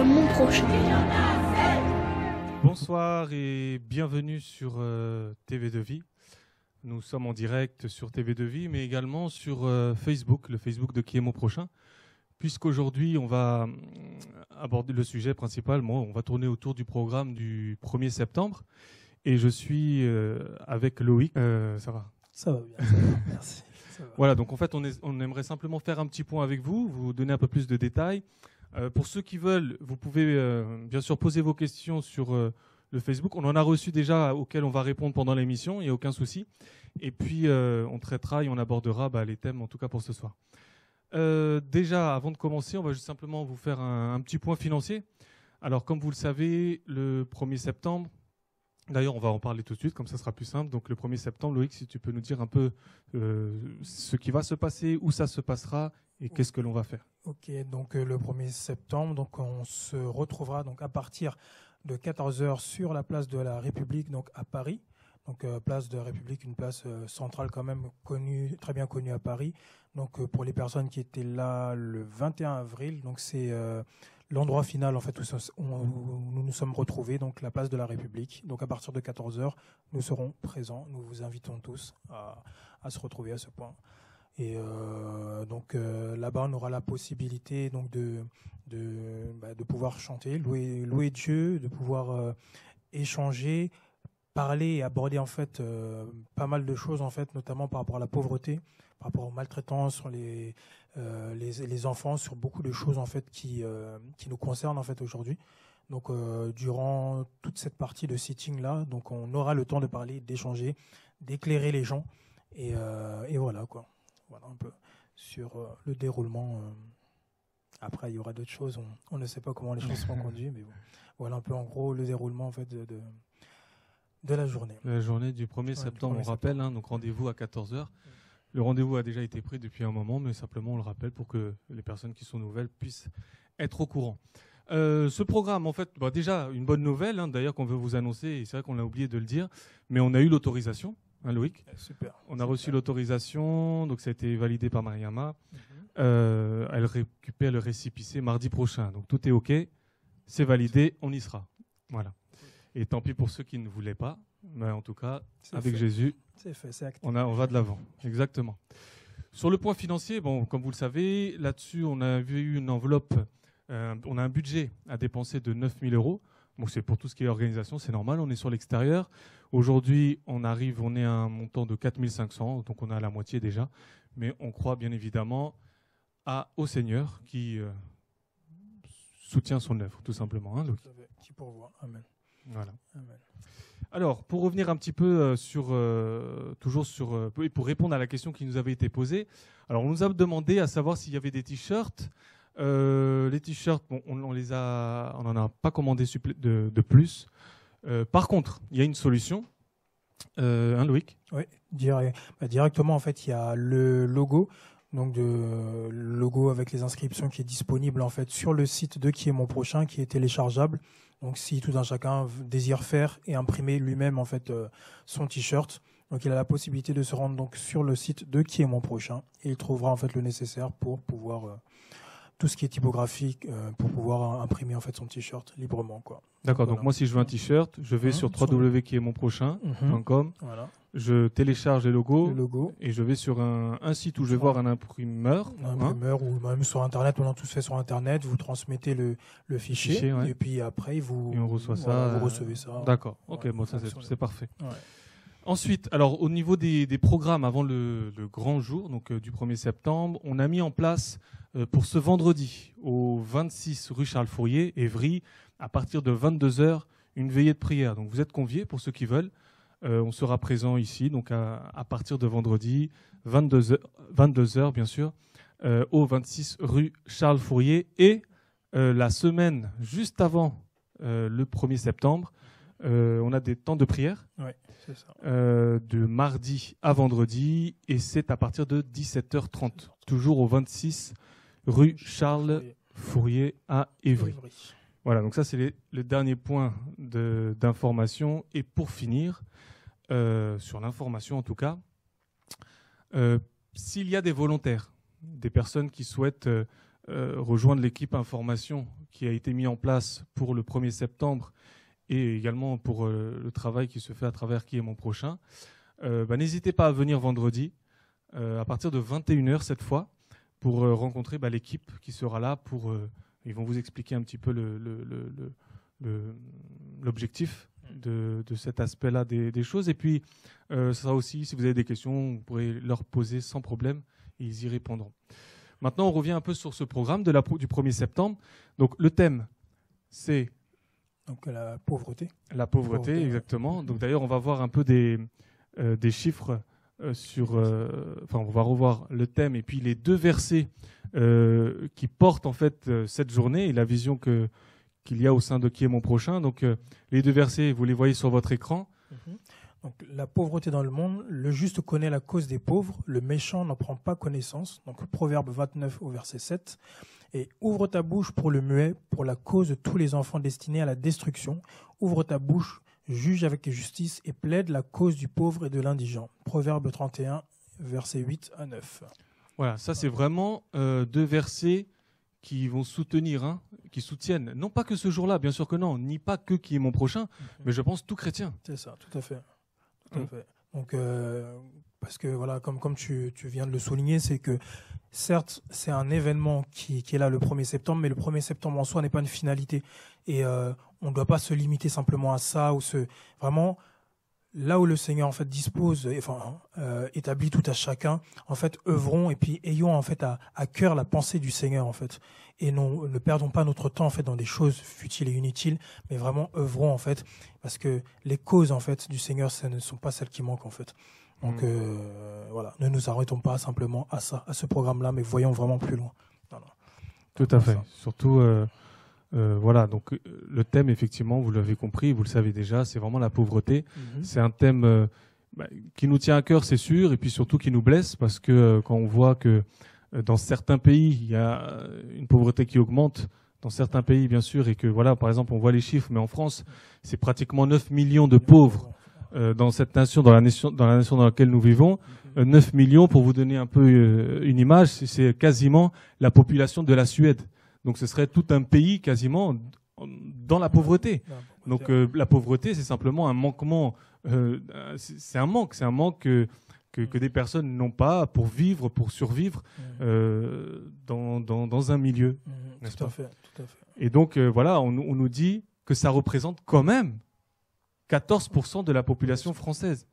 est mon prochain. Bonsoir et bienvenue sur TV de Vie. Nous sommes en direct sur TV de Vie, mais également sur Facebook, le Facebook de Qui est mon prochain. Puisqu'aujourd'hui, on va aborder le sujet principal. On va tourner autour du programme du 1er septembre. Et je suis avec Loïc. Ça va? Ça va bien, ça va. Merci. Ça va. Voilà, donc en fait, on aimerait simplement faire un petit point avec vous, vous donner un peu plus de détails. Pour ceux qui veulent, vous pouvez bien sûr poser vos questions sur le Facebook. On en a reçu déjà auxquels on va répondre pendant l'émission, il n'y a aucun souci. Et puis, on traitera et on abordera les thèmes, en tout cas pour ce soir. Déjà, avant de commencer, on va juste simplement vous faire un petit point financier. Alors, comme vous le savez, le 1er septembre, d'ailleurs, on va en parler tout de suite, comme ça sera plus simple. Donc, le 1er septembre, Loïc, si tu peux nous dire un peu ce qui va se passer, où ça se passera et qu'est-ce que l'on va faire. Ok, donc le 1er septembre, donc on se retrouvera donc à partir de 14h sur la place de la République, donc à Paris. Donc place de la République, une place centrale quand même connue, très bien connue à Paris. Donc pour les personnes qui étaient là le 21 avril, donc c'est l'endroit final en fait où nous nous sommes retrouvés, donc la place de la République. Donc à partir de 14h, nous serons présents. Nous vous invitons tous à se retrouver à ce point. Et donc là-bas, on aura la possibilité donc de pouvoir chanter, louer Dieu, de pouvoir échanger, parler et aborder en fait pas mal de choses en fait, notamment par rapport à la pauvreté, par rapport aux maltraitances sur les enfants, sur beaucoup de choses en fait qui nous concernent en fait aujourd'hui. Donc durant toute cette partie de sitting là, donc on aura le temps de parler, d'échanger, d'éclairer les gens et voilà quoi. Voilà un peu sur le déroulement. Après, il y aura d'autres choses. On ne sait pas comment les choses seront conduites, mais bon. Voilà un peu en gros le déroulement en fait de la journée. La journée du 1er septembre, on rappelle, donc rendez-vous à 14h. Le rendez-vous a déjà été pris depuis un moment, mais simplement on le rappelle pour que les personnes qui sont nouvelles puissent être au courant. Ce programme, en fait, déjà une bonne nouvelle, d'ailleurs qu'on veut vous annoncer, et c'est vrai qu'on a oublié de le dire, mais on a eu l'autorisation, Loïc. Super. On a reçu l'autorisation, donc ça a été validé par Mariama. Elle récupère le récépissé mardi prochain, donc tout est OK, c'est validé, on y sera. Voilà. Et tant pis pour ceux qui ne voulaient pas, mais en tout cas, avec Jésus, c'est fait, c'est acté. on va de l'avant. Exactement. Sur le point financier, comme vous le savez, là-dessus, on a eu une enveloppe, on a un budget à dépenser de 9 000 €. Bon, c'est pour tout ce qui est organisation, c'est normal, on est sur l'extérieur. Aujourd'hui, on est à un montant de 4 500, donc on est à la moitié déjà. Mais on croit bien évidemment au Seigneur qui soutient son œuvre, tout simplement. Qui pourvoit. Amen. Voilà. Amen. Alors, pour revenir un petit peu pour répondre à la question qui nous avait été posée, alors on nous a demandé à savoir s'il y avait des t-shirts. Les t-shirts, on n'en a pas commandé de plus. Par contre, il y a une solution. Loïc? Oui, directement en fait, il y a le logo. Donc le logo avec les inscriptions qui est disponible en fait sur le site de Qui est mon prochain, qui est téléchargeable. Donc si tout un chacun désire faire et imprimer lui-même en fait son t-shirt, donc il a la possibilité de se rendre donc sur le site de Qui est mon prochain et il trouvera en fait le nécessaire pour pouvoir tout ce qui est typographique pour pouvoir imprimer en fait son t-shirt librement quoi. D'accord. Voilà. Donc moi si je veux un t-shirt, je vais sur www.quiestmonprochain.com. Voilà. Je télécharge le logo et je vais sur un site où je vais voir un imprimeur. Ou même sur Internet, maintenant tout se fait sur Internet, vous transmettez le fichier et puis après on reçoit ça. Vous recevez ça. D'accord, ok, ça c'est parfait. Ouais. Ensuite, alors au niveau des programmes avant le grand jour, donc du 1er septembre, on a mis en place pour ce vendredi au 26 rue Charles Fourier, Évry, à partir de 22h, une veillée de prière. Donc vous êtes conviés pour ceux qui veulent. On sera présent ici, donc à partir de vendredi, 22h bien sûr, au 26 rue Charles Fourier. Et la semaine juste avant le 1er septembre, on a des temps de prière, c'est ça. de mardi à vendredi, et c'est à partir de 17h30, toujours au 26 rue Charles Fourier à Évry. Voilà, donc ça c'est le dernier point d'information. Et pour finir, sur l'information en tout cas, s'il y a des volontaires, des personnes qui souhaitent rejoindre l'équipe information qui a été mis en place pour le 1er septembre et également pour le travail qui se fait à travers Qui est mon prochain, n'hésitez pas à venir vendredi à partir de 21h cette fois pour rencontrer l'équipe qui sera là. Ils vont vous expliquer un petit peu l'objectif de cet aspect-là des choses. Et puis, ça sera aussi, si vous avez des questions, vous pourrez leur poser sans problème et ils y répondront. Maintenant, on revient un peu sur ce programme du 1er septembre. Donc, le thème, c'est... Donc, la pauvreté. La pauvreté, exactement. Donc, d'ailleurs, on va voir un peu des chiffres on va revoir le thème et puis les 2 versets qui portent en fait cette journée et la vision qu'il y a au sein de Qui est mon prochain. Donc, les 2 versets, vous les voyez sur votre écran. Donc, la pauvreté dans le monde, le juste connaît la cause des pauvres, le méchant n'en prend pas connaissance. Donc, Proverbe 29 au verset 7. Et ouvre ta bouche pour le muet, pour la cause de tous les enfants destinés à la destruction. Ouvre ta bouche, juge avec justice et plaide la cause du pauvre et de l'indigent. Proverbe 31, versets 8 à 9. Voilà, ça c'est vraiment 2 versets qui vont soutenir, qui soutiennent, non pas que ce jour-là, bien sûr que non, ni pas que Qui est mon prochain, mais je pense tout chrétien. C'est ça, tout à fait. Tout à fait. Donc, parce que voilà, comme tu viens de le souligner, c'est que certes, c'est un événement qui est là le 1er septembre, mais le 1er septembre en soi n'est pas une finalité. Et on ne doit pas se limiter simplement à ça, vraiment là où le Seigneur en fait dispose, établit tout à chacun, en fait œuvrons et puis ayons en fait à cœur la pensée du Seigneur en fait, et ne perdons pas notre temps en fait dans des choses futiles et inutiles, mais vraiment œuvrons en fait, parce que les causes en fait du Seigneur, ce ne sont pas celles qui manquent en fait. Donc voilà, ne nous arrêtons pas simplement à ce programme-là, mais voyons vraiment plus loin. Tout à fait. Surtout, voilà. Donc le thème, effectivement, vous l'avez compris, vous le savez déjà, c'est vraiment la pauvreté. C'est un thème qui nous tient à cœur, c'est sûr, et puis surtout qui nous blesse, parce que quand on voit que dans certains pays, il y a une pauvreté qui augmente, dans certains pays, bien sûr, et que voilà, par exemple, on voit les chiffres, mais en France, c'est pratiquement 9 millions de pauvres. Dans cette nation, dans la nation dans laquelle nous vivons, 9 millions, pour vous donner un peu une image, c'est quasiment la population de la Suède. Donc ce serait tout un pays quasiment dans la pauvreté. Donc la pauvreté, c'est simplement un manquement, c'est un manque que des personnes n'ont pas pour vivre, pour survivre dans un milieu. Tout à fait. Et donc voilà, on nous dit que ça représente quand même 14% de la population française.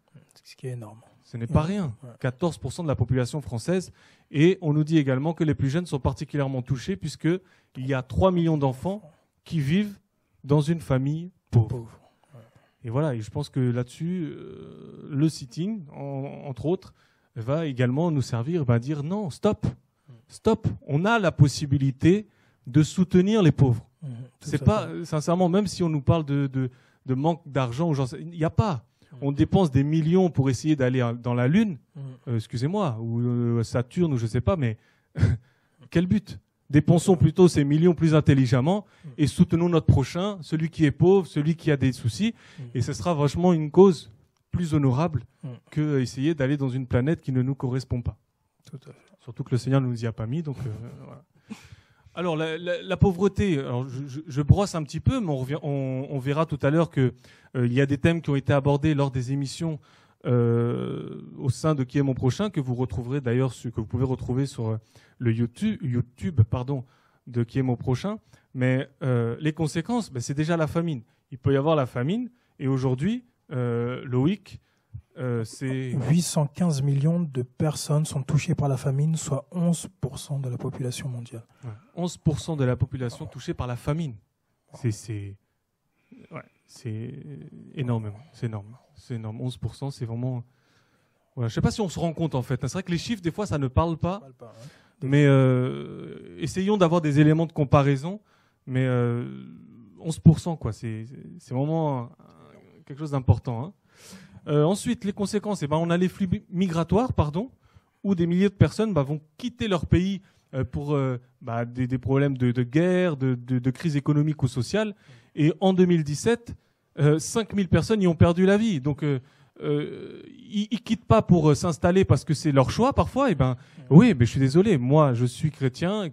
Ce qui est énorme. Ce n'est pas rien. 14% de la population française. Et on nous dit également que les plus jeunes sont particulièrement touchés puisqu'il y a 3 millions d'enfants qui vivent dans une famille pauvre. Et voilà, et je pense que là-dessus, le sitting, entre autres, va également nous servir à dire non, stop. On a la possibilité de soutenir les pauvres. C'est pas, sincèrement, même si on nous parle de manque d'argent, il n'y a pas. On dépense des millions pour essayer d'aller dans la Lune, excusez-moi, ou Saturne, ou je ne sais pas, mais quel but? Dépensons plutôt ces millions plus intelligemment et soutenons notre prochain, celui qui est pauvre, celui qui a des soucis, et ce sera vachement une cause plus honorable que essayer d'aller dans une planète qui ne nous correspond pas. Tout à fait. Surtout que le Seigneur ne nous y a pas mis, donc voilà. Alors, la pauvreté, alors je brosse un petit peu, mais on verra tout à l'heure qu'il y a des thèmes qui ont été abordés lors des émissions au sein de Qui est mon prochain, que vous retrouverez d'ailleurs, que vous pouvez retrouver sur le YouTube de Qui est mon prochain. Mais les conséquences, c'est déjà la famine. Il peut y avoir la famine, et aujourd'hui, Loïc, c'est... 815 millions de personnes sont touchées par la famine, soit 11% de la population mondiale. Ouais, 11% de la population touchée par la famine. C'est énormément. C'est énorme. 11%, c'est vraiment... Voilà. Je ne sais pas si on se rend compte, en fait. C'est vrai que les chiffres, des fois, ça ne parle pas. Mais essayons d'avoir des éléments de comparaison. Mais 11%, quoi. C'est vraiment quelque chose d'important, ensuite, les conséquences, on a les flux migratoires, où des milliers de personnes vont quitter leur pays pour des problèmes de guerre, de crise économique ou sociale. Et en 2017, 5000 personnes y ont perdu la vie. Donc, ils ne quittent pas pour s'installer parce que c'est leur choix parfois. Oui, mais je suis désolé, moi je suis chrétien.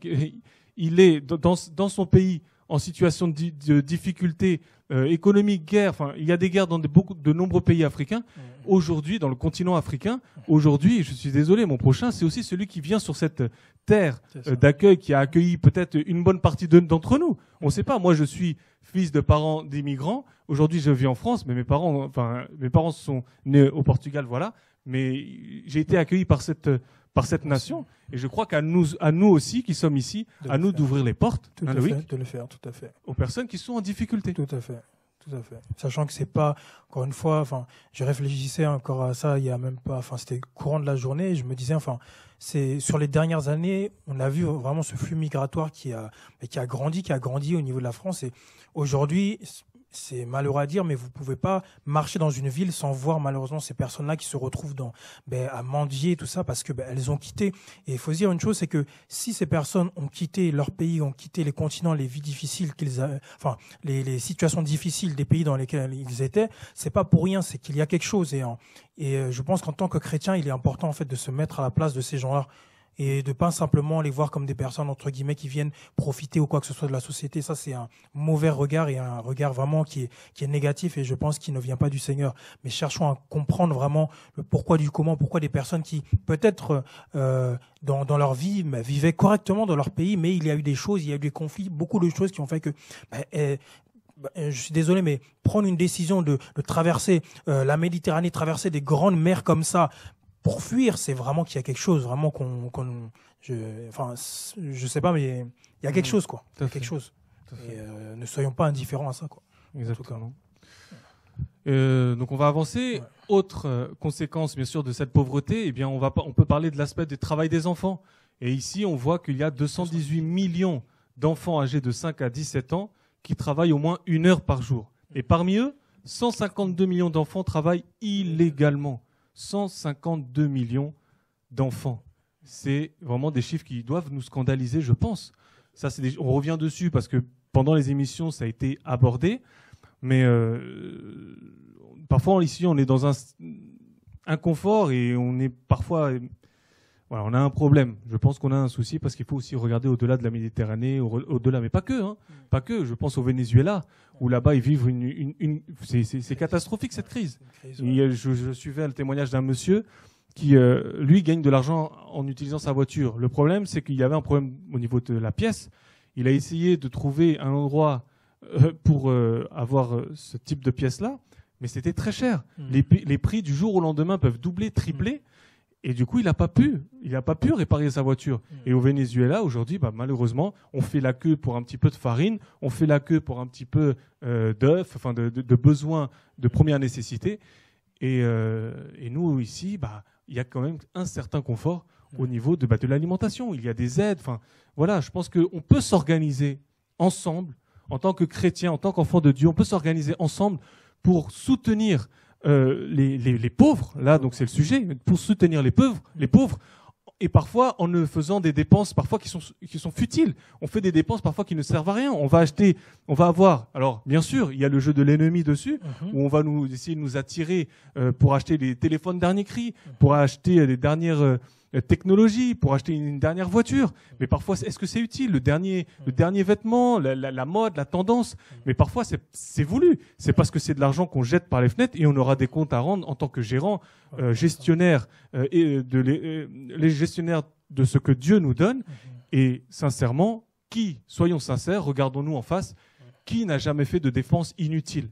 Il est dans son pays en situation de difficulté économique, guerre. Enfin, il y a des guerres dans de nombreux pays africains. Aujourd'hui, dans le continent africain, aujourd'hui, je suis désolé, mon prochain, c'est aussi celui qui vient sur cette terre d'accueil, qui a accueilli peut-être une bonne partie d'entre nous. On ne sait pas. Moi, je suis fils de parents d'immigrants. Aujourd'hui, je vis en France, mais mes parents sont nés au Portugal, voilà. Mais j'ai été accueilli par cette nation. Et je crois qu'à nous aussi, qui sommes ici, à nous d'ouvrir les portes, de le faire, tout à fait. Aux personnes qui sont en difficulté. Tout à fait. Tout à fait. Sachant que c'est pas, encore une fois, je réfléchissais encore à ça il y a même pas, c'était courant de la journée, et je me disais, c'est sur les dernières années, on a vu vraiment ce flux migratoire qui a grandi au niveau de la France, et aujourd'hui, c'est malheureux à dire, mais vous pouvez pas marcher dans une ville sans voir malheureusement ces personnes-là qui se retrouvent à mendier et tout ça parce que elles ont quitté. Et il faut se dire une chose, c'est que si ces personnes ont quitté leur pays, ont quitté les continents, les vies difficiles les situations difficiles des pays dans lesquels ils étaient, c'est pas pour rien, c'est qu'il y a quelque chose. Et je pense qu'en tant que chrétien, il est important en fait de se mettre à la place de ces gens-là. Et de pas simplement les voir comme des personnes entre guillemets qui viennent profiter ou quoi que ce soit de la société. Ça, c'est un mauvais regard et un regard vraiment qui est négatif et je pense qu'il ne vient pas du Seigneur. Mais cherchons à comprendre vraiment le pourquoi du comment, pourquoi des personnes qui peut-être dans leur vie vivaient correctement dans leur pays, mais il y a eu des choses, il y a eu des conflits, beaucoup de choses qui ont fait que je suis désolé, mais prendre une décision de traverser la Méditerranée, traverser des grandes mers comme ça, pour fuir, c'est vraiment qu'il y a quelque chose, vraiment je sais pas, mais il y a quelque chose, quoi. Il y a quelque chose. Et, ne soyons pas indifférents à ça, quoi. Exactement. Donc on va avancer. Ouais. Autre conséquence, bien sûr, de cette pauvreté, eh bien, on peut parler de l'aspect du travail des enfants. Et ici, on voit qu'il y a 218 millions d'enfants âgés de 5 à 17 ans qui travaillent au moins 1 heure par jour. Et parmi eux, 152 millions d'enfants travaillent illégalement. 152 millions d'enfants. C'est vraiment des chiffres qui doivent nous scandaliser, je pense. Ça, on revient dessus parce que pendant les émissions, ça a été abordé. Mais parfois, ici, on est dans un inconfort et on est parfois... Voilà, on a un problème. Je pense qu'on a un souci parce qu'il faut aussi regarder au-delà de la Méditerranée, au-delà, mais pas que. Hein, pas que. Je pense au Venezuela, où là-bas, ils vivent c'est catastrophique, cette crise. Je suivais le témoignage d'un monsieur qui, lui, gagne de l'argent en utilisant sa voiture. Le problème, c'est qu'il y avait un problème au niveau de la pièce. Il a essayé de trouver un endroit pour avoir ce type de pièce-là, mais c'était très cher. Les prix du jour au lendemain peuvent doubler, tripler. Et du coup, il n'a pas pu réparer sa voiture. Et au Venezuela, aujourd'hui, malheureusement, on fait la queue pour un petit peu de farine, on fait la queue pour un petit peu d'œufs, de besoins de première nécessité. Et nous, ici, il y a quand même un certain confort au niveau de l'alimentation. Il y a des aides. Voilà, je pense qu'on peut s'organiser ensemble, en tant que chrétien, en tant qu'enfant de Dieu, on peut s'organiser ensemble pour soutenir les pauvres, là donc c'est le sujet, pour soutenir les pauvres, et parfois en ne faisant des dépenses parfois qui sont futiles. On fait des dépenses parfois qui ne servent à rien. On va avoir, alors bien sûr, il y a le jeu de l'ennemi dessus, où on va essayer de nous attirer pour acheter des téléphones dernier cri, pour acheter les dernières technologies, pour acheter une dernière voiture. Mais parfois, est-ce que c'est utile, le dernier vêtement, la mode, la tendance? Mais parfois, c'est voulu. C'est parce que c'est de l'argent qu'on jette par les fenêtres et on aura des comptes à rendre en tant que gérant, gestionnaire, les gestionnaires de ce que Dieu nous donne. Et sincèrement, soyons sincères, regardons-nous en face, qui n'a jamais fait de dépense inutile?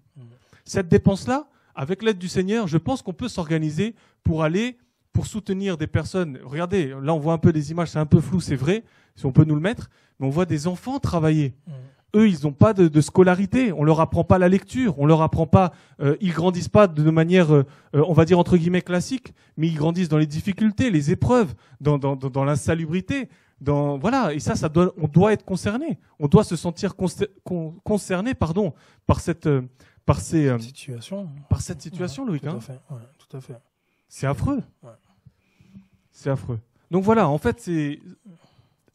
Cette dépense-là, avec l'aide du Seigneur, je pense qu'on peut s'organiser pour soutenir des personnes. Regardez, là on voit un peu des images, c'est un peu flou, c'est vrai, si on peut nous le mettre, mais on voit des enfants travailler. Eux, ils n'ont pas de scolarité, on leur apprend pas la lecture, on leur apprend pas, ils grandissent pas de manière, on va dire entre guillemets classique, mais ils grandissent dans les difficultés, les épreuves, dans l'insalubrité, voilà, et on doit être concerné, on doit se sentir concerné, par cette situation, Loïc. Tout à fait. C'est affreux. Ouais. C'est affreux. Donc voilà, en fait, c'est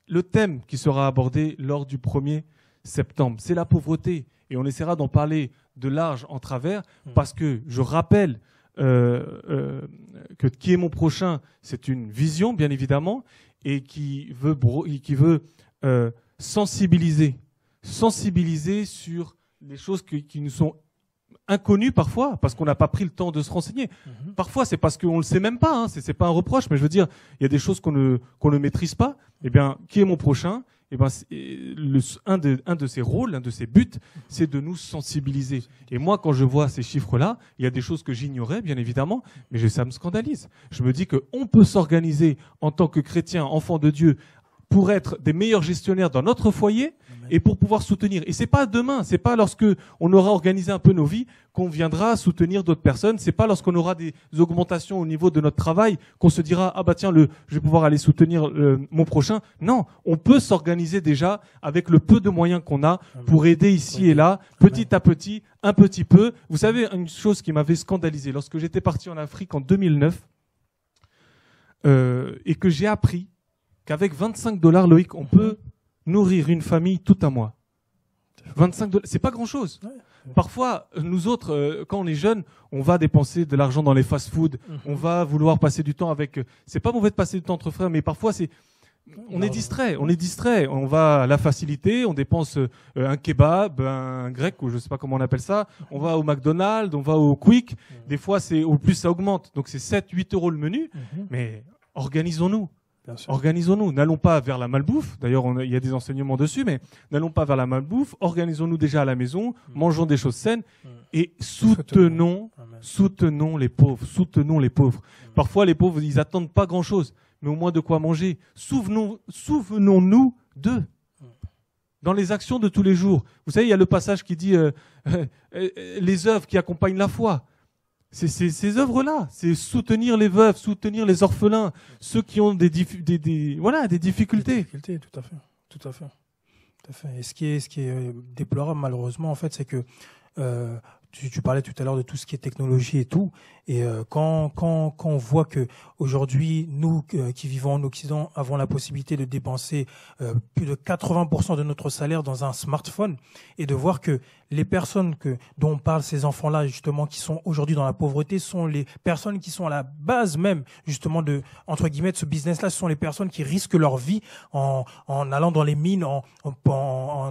le thème qui sera abordé lors du 1er septembre. C'est la pauvreté. Et on essaiera d'en parler de large en travers parce que je rappelle que Qui est mon prochain, c'est une vision, bien évidemment, et qui veut sensibiliser sensibiliser sur les choses qui nous sont inconnues parfois, parce qu'on n'a pas pris le temps de se renseigner. Parfois, c'est parce qu'on ne le sait même pas, hein, c'est pas un reproche, mais je veux dire, il y a des choses qu'on ne maîtrise pas. Eh bien, qui est mon prochain ? Eh ben, un de ses rôles, un de ses buts, c'est de nous sensibiliser. Et moi, quand je vois ces chiffres-là, il y a des choses que j'ignorais, bien évidemment, mais ça me scandalise. Je me dis qu'on peut s'organiser en tant que chrétien, enfant de Dieu, pour être des meilleurs gestionnaires dans notre foyer et pour pouvoir soutenir. Et c'est pas demain, c'est pas lorsque on aura organisé un peu nos vies qu'on viendra soutenir d'autres personnes. C'est pas lorsqu'on aura des augmentations au niveau de notre travail qu'on se dira ah bah tiens je vais pouvoir aller soutenir mon prochain. Non, on peut s'organiser déjà avec le peu de moyens qu'on a pour aider ici et là, petit à petit, un petit peu. Vous savez une chose qui m'avait scandalisé lorsque j'étais parti en Afrique en 2009 et que j'ai appris qu'avec $25, Loïc, on peut nourrir une famille tout un mois. $25, c'est pas grand-chose. Parfois, nous autres, quand on est jeunes, on va dépenser de l'argent dans les fast-foods, on va vouloir passer du temps avec... C'est pas mauvais de passer du temps entre frères, mais parfois, on est distrait. On va à la facilité, on dépense un kebab, un grec, ou je sais pas comment on appelle ça, on va au McDonald's, on va au Quick. Des fois, au plus, ça augmente. Donc, c'est 7-8 € le menu, mais organisons-nous. Organisons-nous, n'allons pas vers la malbouffe, d'ailleurs il y a des enseignements dessus, mais n'allons pas vers la malbouffe, organisons-nous déjà à la maison, mangeons des choses saines et soutenons les pauvres, Parfois les pauvres, ils attendent pas grand-chose, mais au moins de quoi manger. Souvenons-nous d'eux. Dans les actions de tous les jours. Vous savez, il y a le passage qui dit les œuvres qui accompagnent la foi. C'est ces œuvres-là, c'est soutenir les veuves, soutenir les orphelins, ceux qui ont des difficultés. Des difficultés, tout à fait. Et ce qui est déplorable malheureusement, en fait, c'est que tu parlais tout à l'heure de tout ce qui est technologie et tout, et quand on voit que aujourd'hui nous qui vivons en Occident avons la possibilité de dépenser plus de 80% de notre salaire dans un smartphone, et de voir que les personnes dont on parle, ces enfants-là justement qui sont aujourd'hui dans la pauvreté, sont les personnes qui sont à la base même justement de entre guillemets de ce business-là. Ce sont les personnes qui risquent leur vie en allant dans les mines, en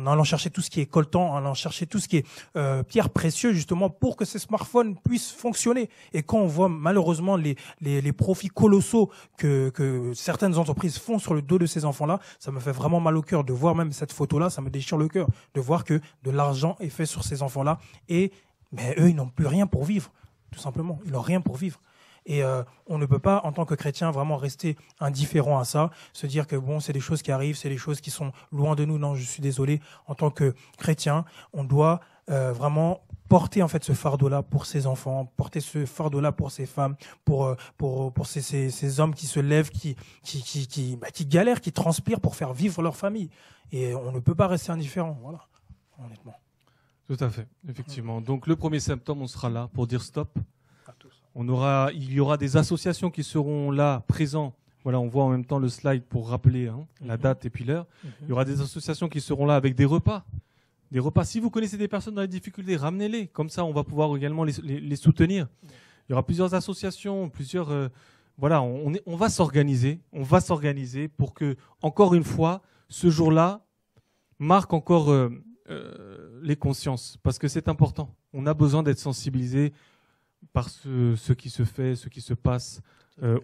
allant chercher tout ce qui est coltan, en allant chercher tout ce qui est pierres précieuses justement pour que ces smartphones puissent fonctionner. Et quand on voit malheureusement les profits colossaux que certaines entreprises font sur le dos de ces enfants-là, ça me fait vraiment mal au cœur de voir même cette photo-là. Ça me déchire le cœur de voir que de l'argent est fait sur ces enfants-là, mais eux, ils n'ont plus rien pour vivre, tout simplement. Ils n'ont rien pour vivre. Et on ne peut pas, en tant que chrétien, vraiment rester indifférent à ça, se dire que bon, c'est des choses qui arrivent, c'est des choses qui sont loin de nous. Non, je suis désolé. En tant que chrétien, on doit vraiment porter en fait ce fardeau-là pour ses enfants, porter ce fardeau-là pour ces femmes, pour ces hommes qui se lèvent, qui galèrent, qui transpirent pour faire vivre leur famille. Et on ne peut pas rester indifférent, voilà, honnêtement. Tout à fait, effectivement. Donc le 1er septembre, on sera là pour dire stop. Il y aura des associations qui seront là, présents. Voilà, on voit en même temps le slide pour rappeler la date et puis l'heure. Il y aura des associations qui seront là avec des repas. Des repas. Si vous connaissez des personnes dans les difficultés, ramenez-les. Comme ça, on va pouvoir également les soutenir. Il y aura plusieurs associations, voilà, on va s'organiser. On va s'organiser pour que, encore une fois, ce jour-là marque encore les consciences. Parce que c'est important. On a besoin d'être sensibilisés par ce qui se fait, ce qui se passe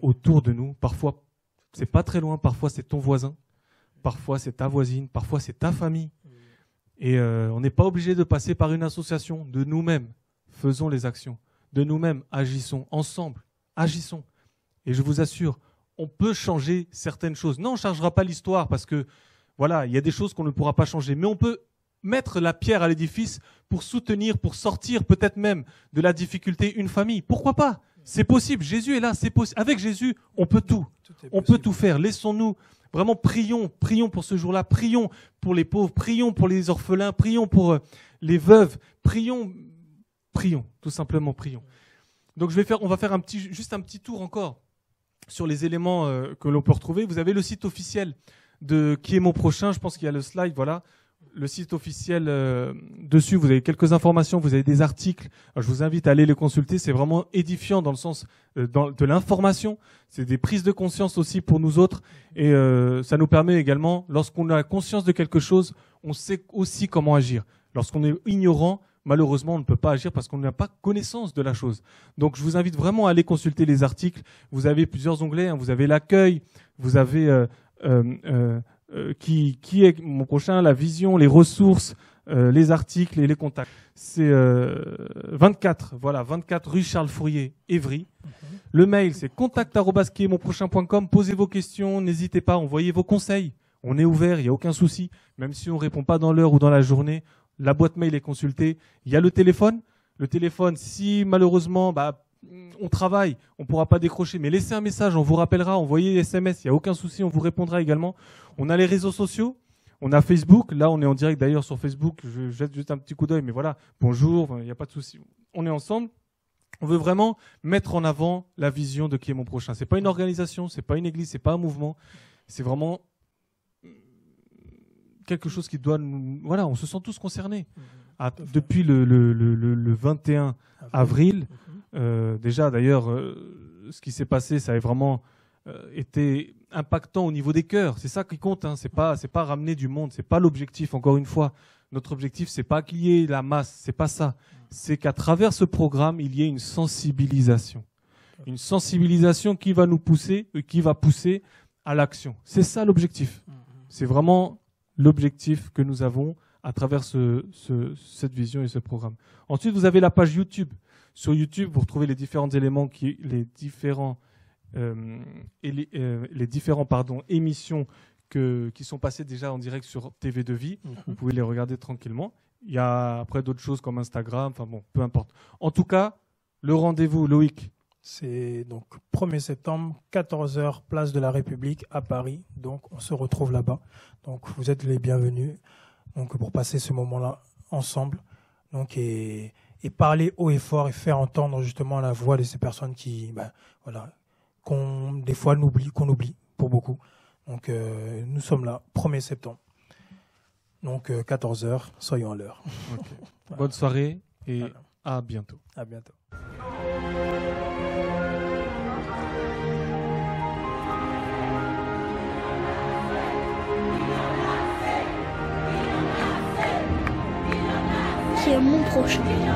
autour de nous. Parfois, c'est pas très loin. Parfois, c'est ton voisin. Parfois, c'est ta voisine. Parfois, c'est ta famille. Et on n'est pas obligé de passer par une association. De nous-mêmes, faisons les actions. De nous-mêmes, agissons. Ensemble, agissons. Et je vous assure, on peut changer certaines choses. Non, on ne changera pas l'histoire parce que, voilà, il y a des choses qu'on ne pourra pas changer. Mais on peut mettre la pierre à l'édifice pour soutenir, pour sortir peut-être même de la difficulté une famille. Pourquoi pas ? C'est possible. Jésus est là. C'est possible. Avec Jésus, on peut tout. On peut tout faire. Laissons-nous vraiment prions pour ce jour-là. Prions pour les pauvres. Prions pour les orphelins. Prions pour les veuves. Prions. Tout simplement prions. Donc on va faire juste un petit tour encore sur les éléments que l'on peut retrouver. Vous avez le site officiel de Qui est mon prochain. Je pense qu'il y a le slide. Voilà. le site officiel, dessus, vous avez quelques informations, vous avez des articles. Alors, je vous invite à aller les consulter. C'est vraiment édifiant dans le sens de l'information. C'est des prises de conscience aussi pour nous autres. Et ça nous permet également, lorsqu'on a conscience de quelque chose, on sait aussi comment agir. Lorsqu'on est ignorant, malheureusement, on ne peut pas agir parce qu'on n'a pas connaissance de la chose. Donc, je vous invite vraiment à aller consulter les articles. Vous avez plusieurs onglets. Vous avez l'accueil, vous avez qui est mon prochain, la vision, les ressources, les articles et les contacts. C'est 24 rue Charles Fourier, Évry. Le mail, c'est contact@monprochain.com. Posez vos questions, n'hésitez pas, envoyez vos conseils. On est ouvert, il n'y a aucun souci. Même si on ne répond pas dans l'heure ou dans la journée, la boîte mail est consultée. Il y a le téléphone. Le téléphone, si malheureusement on travaille, on ne pourra pas décrocher, mais laissez un message, on vous rappellera, envoyez SMS, il n'y a aucun souci, on vous répondra également. On a les réseaux sociaux, on a Facebook. Là, on est en direct d'ailleurs sur Facebook. Je jette juste un petit coup d'œil, mais voilà, bonjour, il n'y a pas de souci. On est ensemble. On veut vraiment mettre en avant la vision de qui est mon prochain. Ce n'est pas une organisation, ce n'est pas une église, ce n'est pas un mouvement. C'est vraiment quelque chose qui doit nous... Voilà, on se sent tous concernés. Depuis le 21 avril, déjà d'ailleurs, ce qui s'est passé, ça a vraiment été impactant au niveau des cœurs. C'est ça qui compte, hein. C'est pas ramener du monde, c'est pas l'objectif, encore une fois. Notre objectif, c'est pas qu'il y ait la masse, c'est pas ça. C'est qu'à travers ce programme, il y ait une sensibilisation. Une sensibilisation qui va nous pousser, qui va pousser à l'action. C'est ça l'objectif. C'est vraiment l'objectif que nous avons à travers cette vision et ce programme. Ensuite, vous avez la page YouTube. Sur YouTube, vous retrouvez les différents éléments, les différents émissions qui sont passées déjà en direct sur TV de Vie. Vous pouvez les regarder tranquillement. Il y a après d'autres choses comme Instagram, enfin bon, peu importe. En tout cas, le rendez-vous, Loïc. C'est donc 1er septembre, 14h, place de la République à Paris. Donc, on se retrouve là-bas. Donc, vous êtes les bienvenus donc, pour passer ce moment-là ensemble. Donc, et parler haut et fort et faire entendre justement la voix de ces personnes qui, des fois, qu'on oublie pour beaucoup. Donc, nous sommes là, 1er septembre. Donc, 14h, soyons à l'heure. Okay. Voilà. Bonne soirée et à bientôt. À bientôt. Qui est mon prochain.